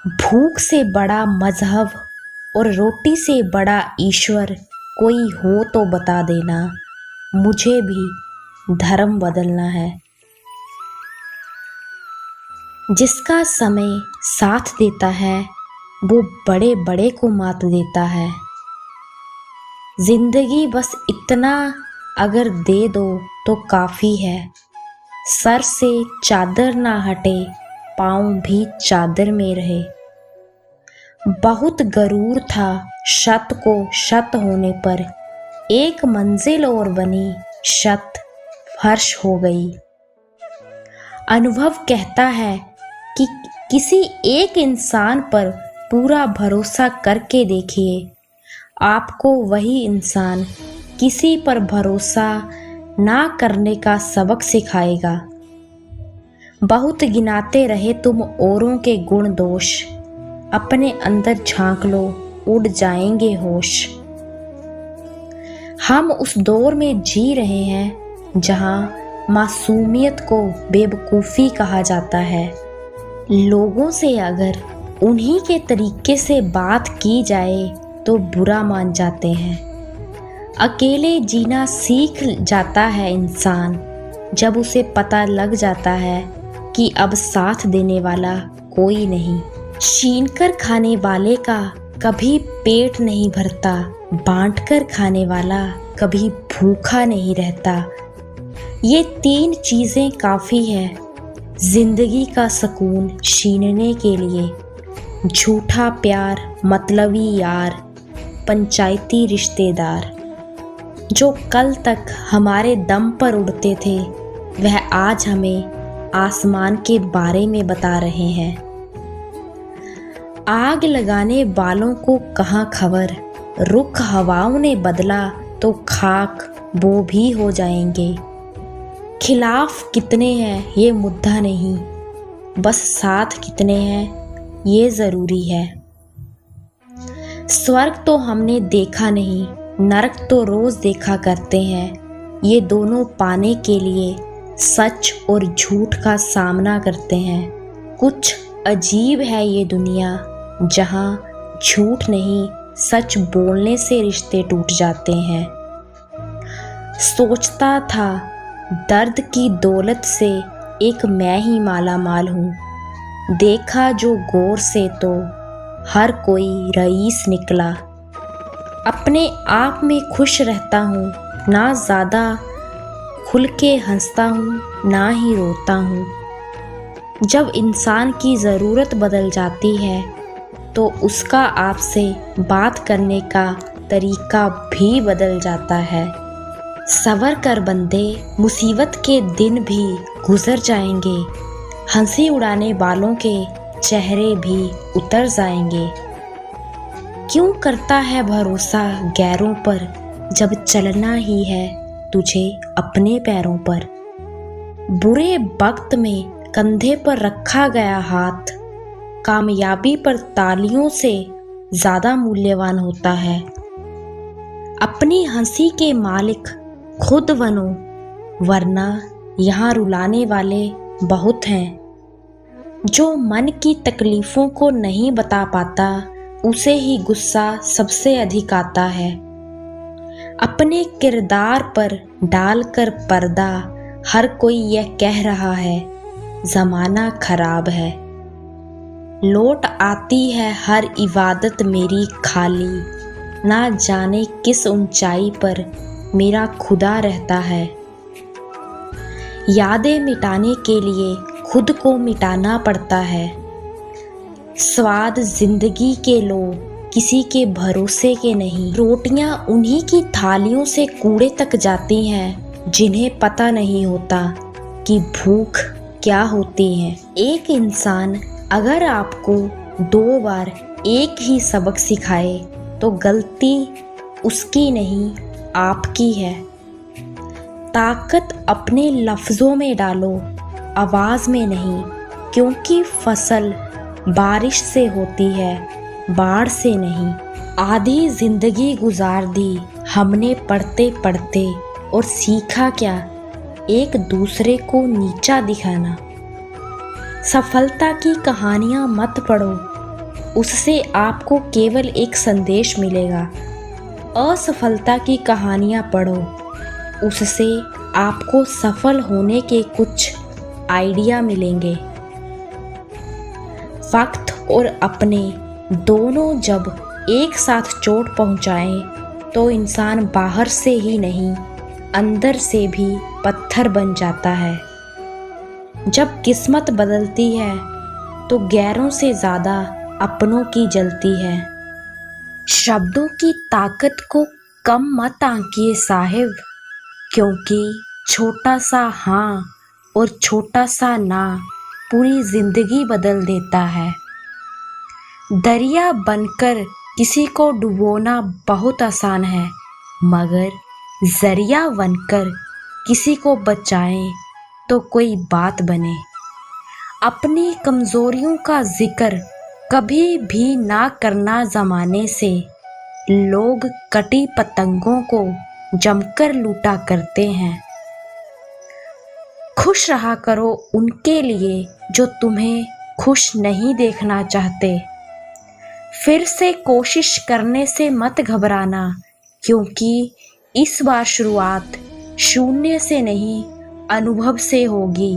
भूख से बड़ा मजहब और रोटी से बड़ा ईश्वर कोई हो तो बता देना, मुझे भी धर्म बदलना है। जिसका समय साथ देता है वो बड़े बड़े को मात देता है। जिंदगी बस इतना अगर दे दो तो काफ़ी है। सर से चादर ना हटे, पाँव भी चादर में रहे। बहुत गरूर था शत को शत होने पर, एक मंजिल और बनी शत फर्श हो गई। अनुभव कहता है कि किसी एक इंसान पर पूरा भरोसा करके देखिए, आपको वही इंसान किसी पर भरोसा ना करने का सबक सिखाएगा। बहुत गिनाते रहे तुम औरों के गुण दोष, अपने अंदर झांक लो उड़ जाएंगे होश। हम उस दौर में जी रहे हैं जहां मासूमियत को बेवकूफ़ी कहा जाता है। लोगों से अगर उन्हीं के तरीके से बात की जाए तो बुरा मान जाते हैं। अकेले जीना सीख जाता है इंसान जब उसे पता लग जाता है कि अब साथ देने वाला कोई नहीं। छीन कर खाने वाले का कभी पेट नहीं भरता, बांट कर खाने वाला कभी भूखा नहीं रहता। ये 3 चीज़ें काफ़ी है जिंदगी का सुकून छीनने के लिए। झूठा प्यार, मतलबी यार, पंचायती रिश्तेदार। जो कल तक हमारे दम पर उड़ते थे वह आज हमें आसमान के बारे में बता रहे हैं। आग लगाने वालों को कहाँ खबर, रुख हवाओं ने बदला तो खाक वो भी हो जाएंगे। खिलाफ कितने हैं ये मुद्दा नहीं, बस साथ कितने हैं ये ज़रूरी है। स्वर्ग तो हमने देखा नहीं, नरक तो रोज़ देखा करते हैं। ये दोनों पाने के लिए सच और झूठ का सामना करते हैं। कुछ अजीब है ये दुनिया जहाँ झूठ नहीं सच बोलने से रिश्ते टूट जाते हैं। सोचता था दर्द की दौलत से एक मैं ही माला माल हूँ, देखा जो गौर से तो हर कोई रईस निकला। अपने आप में खुश रहता हूँ, ना ज़्यादा खुल के हंसता हूँ ना ही रोता हूँ। जब इंसान की ज़रूरत बदल जाती है तो उसका आपसे बात करने का तरीका भी बदल जाता है। सबर कर बंदे, मुसीबत के दिन भी गुजर जाएंगे। हंसी उड़ाने वालों के चेहरे भी उतर जाएंगे। क्यों करता है भरोसा गैरों पर जब चलना ही है तुझे अपने पैरों पर। बुरे वक्त में कंधे पर रखा गया हाथ कामयाबी पर तालियों से ज़्यादा मूल्यवान होता है। अपनी हंसी के मालिक खुद बनो, वरना यहाँ रुलाने वाले बहुत हैं। जो मन की तकलीफ़ों को नहीं बता पाता उसे ही गुस्सा सबसे अधिक आता है। अपने किरदार पर डालकर पर्दा हर कोई यह कह रहा है ज़माना खराब है। लौट आती है हर इबादत मेरी खाली, ना जाने किस ऊंचाई पर मेरा खुदा रहता है। यादें मिटाने के लिए खुद को मिटाना पड़ता है। स्वाद जिंदगी के लो किसी के भरोसे के नहीं। रोटियां उन्हीं की थालियों से कूड़े तक जाती हैं जिन्हें पता नहीं होता कि भूख क्या होती है। एक इंसान अगर आपको 2 बार एक ही सबक सिखाए तो गलती उसकी नहीं आपकी है। ताकत अपने लफ्ज़ों में डालो, आवाज़ में नहीं, क्योंकि फसल बारिश से होती है, बाढ़ से नहीं। आधी ज़िंदगी गुजार दी हमने पढ़ते पढ़ते, और सीखा क्या, एक दूसरे को नीचा दिखाना। सफलता की कहानियाँ मत पढ़ो, उससे आपको केवल एक संदेश मिलेगा। असफलता की कहानियाँ पढ़ो, उससे आपको सफल होने के कुछ आइडिया मिलेंगे। वक्त और अपने दोनों जब एक साथ चोट पहुंचाएं तो इंसान बाहर से ही नहीं अंदर से भी पत्थर बन जाता है। जब किस्मत बदलती है तो गैरों से ज़्यादा अपनों की जलती है। शब्दों की ताकत को कम मत आंकिए साहिब, क्योंकि छोटा सा हाँ और छोटा सा ना पूरी जिंदगी बदल देता है। दरिया बनकर किसी को डुबोना बहुत आसान है, मगर जरिया बनकर किसी को बचाएं तो कोई बात बने। अपनी कमजोरियों का जिक्र कभी भी ना करना। ज़माने से लोग कटी पतंगों को जमकर लूटा करते हैं। खुश रहा करो उनके लिए जो तुम्हें खुश नहीं देखना चाहते। फिर से कोशिश करने से मत घबराना, क्योंकि इस बार शुरुआत शून्य से नहीं अनुभव से होगी।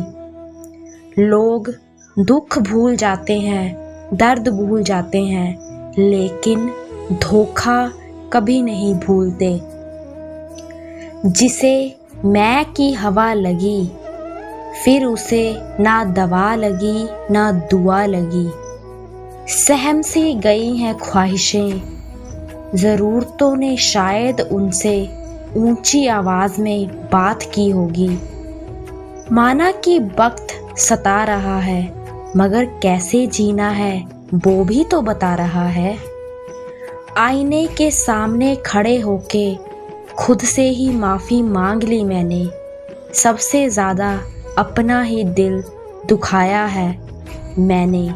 लोग दुख भूल जाते हैं, दर्द भूल जाते हैं, लेकिन धोखा कभी नहीं भूलते। जिसे मैं की हवा लगी, फिर उसे ना दवा लगी ना दुआ लगी। सहम सी गई हैं ख्वाहिशें, ज़रूरतों ने शायद उनसे ऊंची आवाज़ में बात की होगी। माना कि वक्त सता रहा है, मगर कैसे जीना है वो भी तो बता रहा है। आईने के सामने खड़े होके खुद से ही माफ़ी मांग ली मैंने। सबसे ज़्यादा अपना ही दिल दुखाया है मैंने,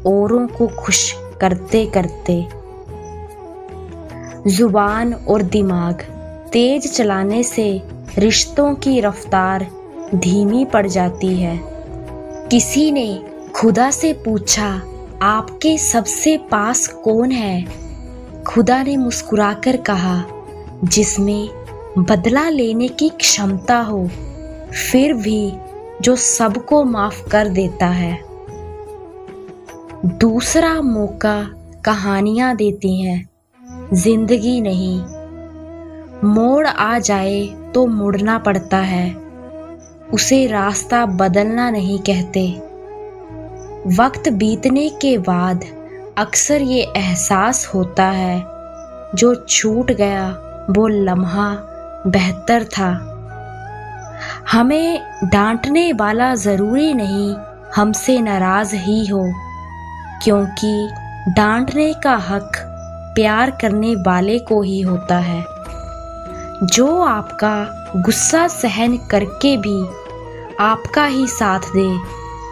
औरों को खुश करते करते। जुबान और दिमाग तेज चलाने से रिश्तों की रफ्तार धीमी पड़ जाती है। किसी ने खुदा से पूछा, आपके सबसे पास कौन है? खुदा ने मुस्कुराकर कहा, जिसमें बदला लेने की क्षमता हो, फिर भी जो सबको माफ कर देता है। दूसरा मौका कहानियां देती हैं, जिंदगी नहीं। मोड़ आ जाए तो मुड़ना पड़ता है, उसे रास्ता बदलना नहीं कहते। वक्त बीतने के बाद अक्सर ये एहसास होता है, जो छूट गया वो लम्हा बेहतर था। हमें डांटने वाला ज़रूरी नहीं हमसे नाराज़ ही हो, क्योंकि डांटने का हक प्यार करने वाले को ही होता है। जो आपका गुस्सा सहन करके भी आपका ही साथ दे,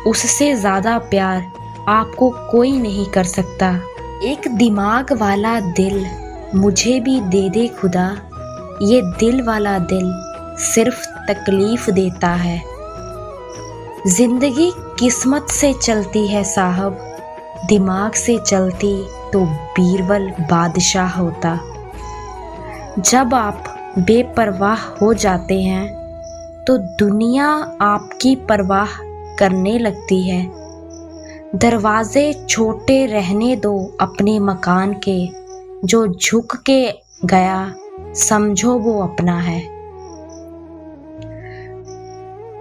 उससे ज़्यादा प्यार आपको कोई नहीं कर सकता। एक दिमाग वाला दिल मुझे भी दे दे खुदा, ये दिल वाला दिल सिर्फ तकलीफ देता है। जिंदगी किस्मत से चलती है साहब, दिमाग से चलती तो बीरबल बादशाह होता। जब आप बेपरवाह हो जाते हैं तो दुनिया आपकी परवाह करने लगती है। दरवाजे छोटे रहने दो अपने मकान के, जो झुक के गया समझो वो अपना है।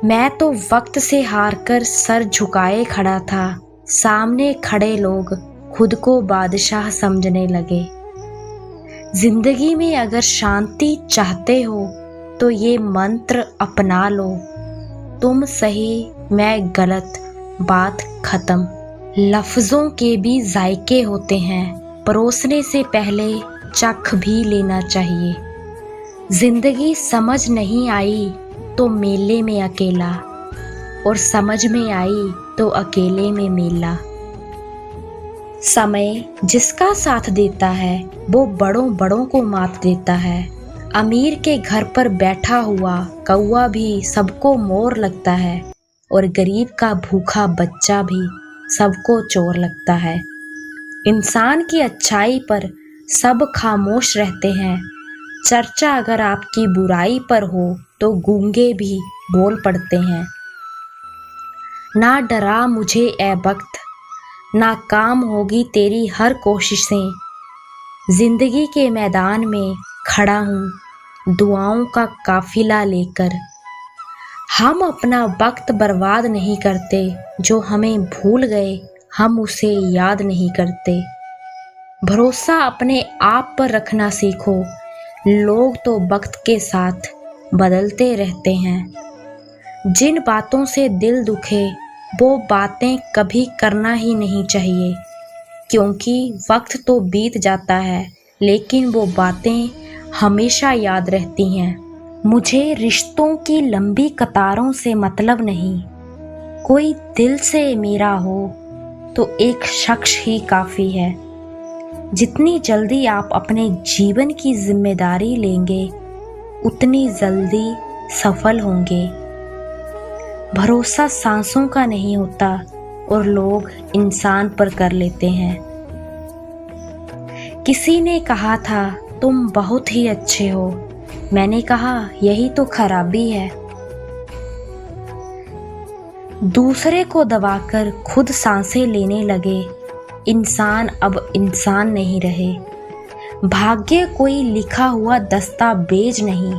मैं तो वक्त से हारकर सर झुकाए खड़ा था, सामने खड़े लोग खुद को बादशाह समझने लगे। जिंदगी में अगर शांति चाहते हो तो ये मंत्र अपना लो, तुम सही मैं गलत, बात खत्म। लफ्ज़ों के भी जायके होते हैं, परोसने से पहले चख भी लेना चाहिए। जिंदगी समझ नहीं आई तो मेले में अकेला, और समझ में आई तो अकेले में मेला। समय जिसका साथ देता है वो बड़ों बड़ों को मात देता है। अमीर के घर पर बैठा हुआ कौवा भी सबको मोर लगता है, और गरीब का भूखा बच्चा भी सबको चोर लगता है। इंसान की अच्छाई पर सब खामोश रहते हैं। चर्चा अगर आपकी बुराई पर हो तो गूंगे भी बोल पड़ते हैं। ना डरा मुझे ए वक्त, नाकाम होगी तेरी हर कोशिशें। जिंदगी के मैदान में खड़ा हूँ दुआओं का काफिला लेकर। हम अपना वक्त बर्बाद नहीं करते, जो हमें भूल गए हम उसे याद नहीं करते। भरोसा अपने आप पर रखना सीखो, लोग तो वक्त के साथ बदलते रहते हैं। जिन बातों से दिल दुखे वो बातें कभी करना ही नहीं चाहिए, क्योंकि वक्त तो बीत जाता है लेकिन वो बातें हमेशा याद रहती हैं। मुझे रिश्तों की लंबी कतारों से मतलब नहीं, कोई दिल से मेरा हो तो एक शख्स ही काफ़ी है। जितनी जल्दी आप अपने जीवन की जिम्मेदारी लेंगे उतनी जल्दी सफल होंगे। भरोसा सांसों का नहीं होता और लोग इंसान पर कर लेते हैं। किसी ने कहा था तुम बहुत ही अच्छे हो, मैंने कहा यही तो खराबी है। दूसरे को दबाकर खुद सांसें लेने लगे, इंसान अब इंसान नहीं रहे। भाग्य कोई लिखा हुआ दस्तावेज नहीं,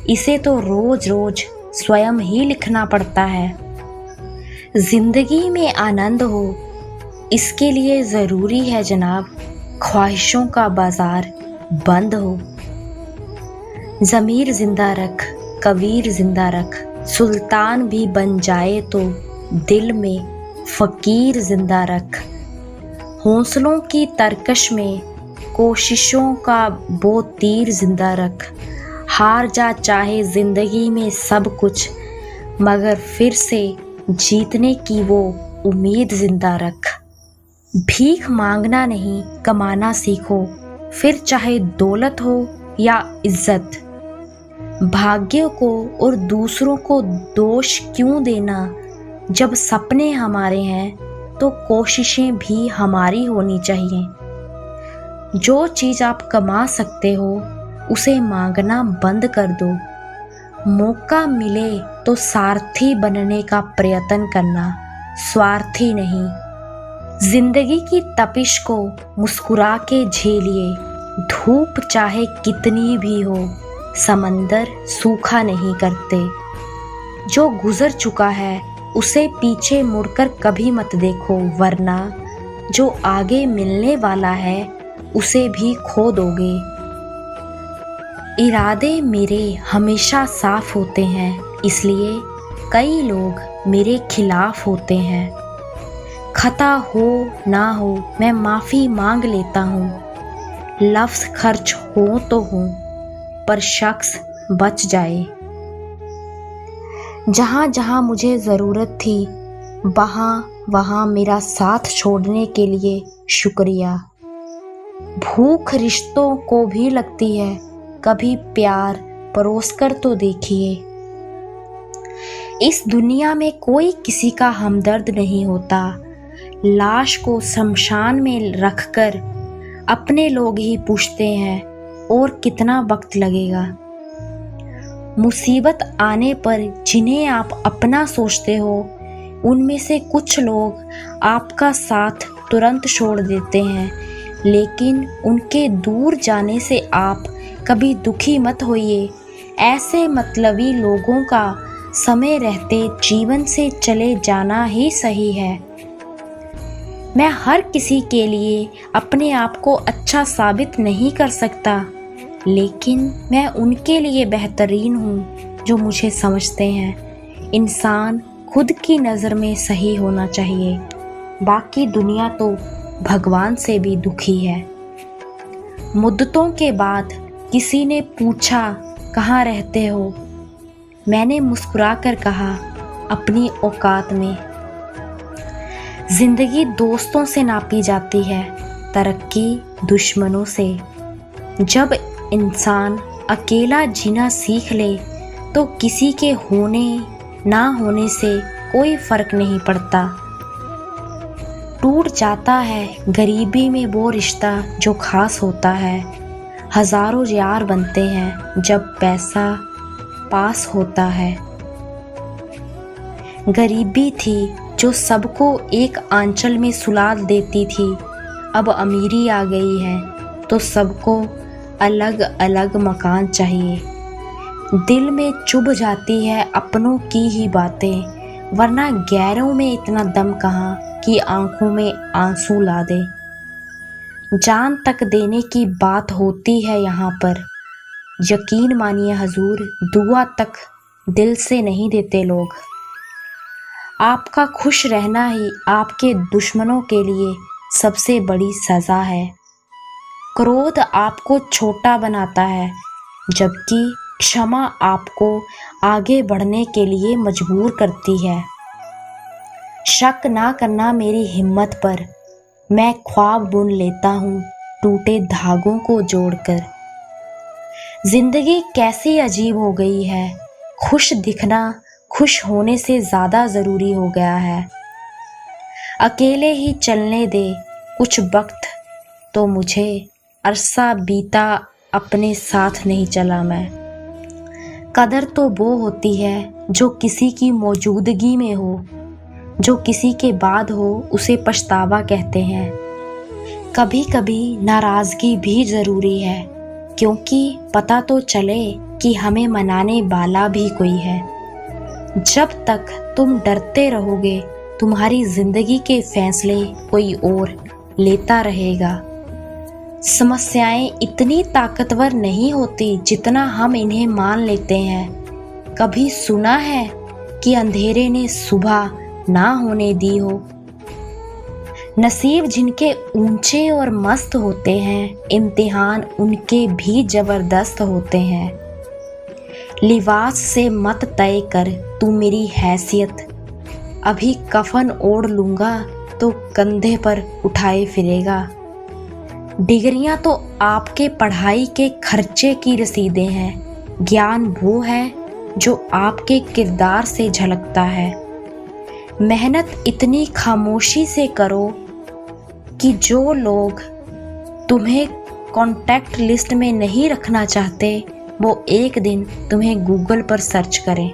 इसे तो रोज रोज स्वयं ही लिखना पड़ता है। जिंदगी में आनंद हो इसके लिए ज़रूरी है जनाब, ख्वाहिशों का बाजार बंद हो। ज़मीर जिंदा रख, कबीर जिंदा रख, सुल्तान भी बन जाए तो दिल में फ़कीर जिंदा रख। हौसलों की तरकश में कोशिशों का वो तीर जिंदा रख। हार जा चाहे ज़िंदगी में सब कुछ, मगर फिर से जीतने की वो उम्मीद जिंदा रख। भीख मांगना नहीं कमाना सीखो, फिर चाहे दौलत हो या इज्जत। भाग्य को और दूसरों को दोष क्यों देना, जब सपने हमारे हैं तो कोशिशें भी हमारी होनी चाहिए। जो चीज़ आप कमा सकते हो उसे मांगना बंद कर दो। मौका मिले तो सारथी बनने का प्रयत्न करना, स्वार्थी नहीं। जिंदगी की तपिश को मुस्कुरा के झेलिए, धूप चाहे कितनी भी हो समंदर सूखा नहीं करते। जो गुजर चुका है उसे पीछे मुड़कर कभी मत देखो, वरना जो आगे मिलने वाला है उसे भी खो दोगे। इरादे मेरे हमेशा साफ होते हैं, इसलिए कई लोग मेरे खिलाफ होते हैं। खता हो ना हो मैं माफ़ी मांग लेता हूँ। लफ्ज़ खर्च हो तो हो पर शख्स बच जाए। जहाँ जहाँ मुझे ज़रूरत थी वहाँ मेरा साथ छोड़ने के लिए शुक्रिया। भूख रिश्तों को भी लगती है, कभी प्यार परोसकर तो देखिए। इस दुनिया में कोई किसी का हमदर्द नहीं होता। लाश को शमशान में रखकर अपने लोग ही पूछते हैं और कितना वक्त लगेगा। मुसीबत आने पर जिन्हें आप अपना सोचते हो उनमें से कुछ लोग आपका साथ तुरंत छोड़ देते हैं, लेकिन उनके दूर जाने से आप कभी दुखी मत होइए। ऐसे मतलबी लोगों का समय रहते जीवन से चले जाना ही सही है। मैं हर किसी के लिए अपने आप को अच्छा साबित नहीं कर सकता, लेकिन मैं उनके लिए बेहतरीन हूँ जो मुझे समझते हैं। इंसान खुद की नज़र में सही होना चाहिए, बाकी दुनिया तो भगवान से भी दुखी है। मुद्दतों के बाद किसी ने पूछा कहाँ रहते हो, मैंने मुस्कुराकर कहा अपनी औकात में। जिंदगी दोस्तों से नापी जाती है, तरक्की दुश्मनों से। जब इंसान अकेला जीना सीख ले तो किसी के होने ना होने से कोई फर्क नहीं पड़ता। टूट जाता है गरीबी में वो रिश्ता जो खास होता है। हजारों यार बनते हैं जब पैसा पास होता है। गरीबी थी जो सबको एक आंचल में सुला देती थी, अब अमीरी आ गई है तो सबको अलग अलग मकान चाहिए। दिल में चुभ जाती है अपनों की ही बातें, वरना गैरों में इतना दम कहाँ कि आंखों में आंसू ला दे। जान तक देने की बात होती है यहाँ पर, यकीन मानिए हजूर, दुआ तक दिल से नहीं देते लोग। आपका खुश रहना ही आपके दुश्मनों के लिए सबसे बड़ी सज़ा है। क्रोध आपको छोटा बनाता है, जबकि क्षमा आपको आगे बढ़ने के लिए मजबूर करती है। शक ना करना मेरी हिम्मत पर, मैं ख्वाब बुन लेता हूँ टूटे धागों को जोड़कर। जिंदगी कैसी अजीब हो गई है, खुश दिखना खुश होने से ज़्यादा ज़रूरी हो गया है। अकेले ही चलने दे कुछ वक्त तो मुझे, अरसा बीता अपने साथ नहीं चला मैं। कदर तो वो होती है जो किसी की मौजूदगी में हो, जो किसी के बाद हो उसे पछतावा कहते हैं। कभी कभी नाराज़गी भी ज़रूरी है, क्योंकि पता तो चले कि हमें मनाने वाला भी कोई है। जब तक तुम डरते रहोगे तुम्हारी ज़िंदगी के फैसले कोई और लेता रहेगा। समस्याएं इतनी ताकतवर नहीं होती जितना हम इन्हें मान लेते हैं। कभी सुना है कि अंधेरे ने सुबह ना होने दी हो? नसीब जिनके ऊंचे और मस्त होते हैं, इम्तिहान उनके भी ज़बरदस्त होते हैं। लिबास से मत तय कर तू मेरी हैसियत, अभी कफन ओढ़ लूँगा तो कंधे पर उठाए फिरेगा। डिग्रियां तो आपके पढ़ाई के खर्चे की रसीदें हैं, ज्ञान वो है जो आपके किरदार से झलकता है। मेहनत इतनी खामोशी से करो कि जो लोग तुम्हें कॉन्टैक्ट लिस्ट में नहीं रखना चाहते वो एक दिन तुम्हें गूगल पर सर्च करें।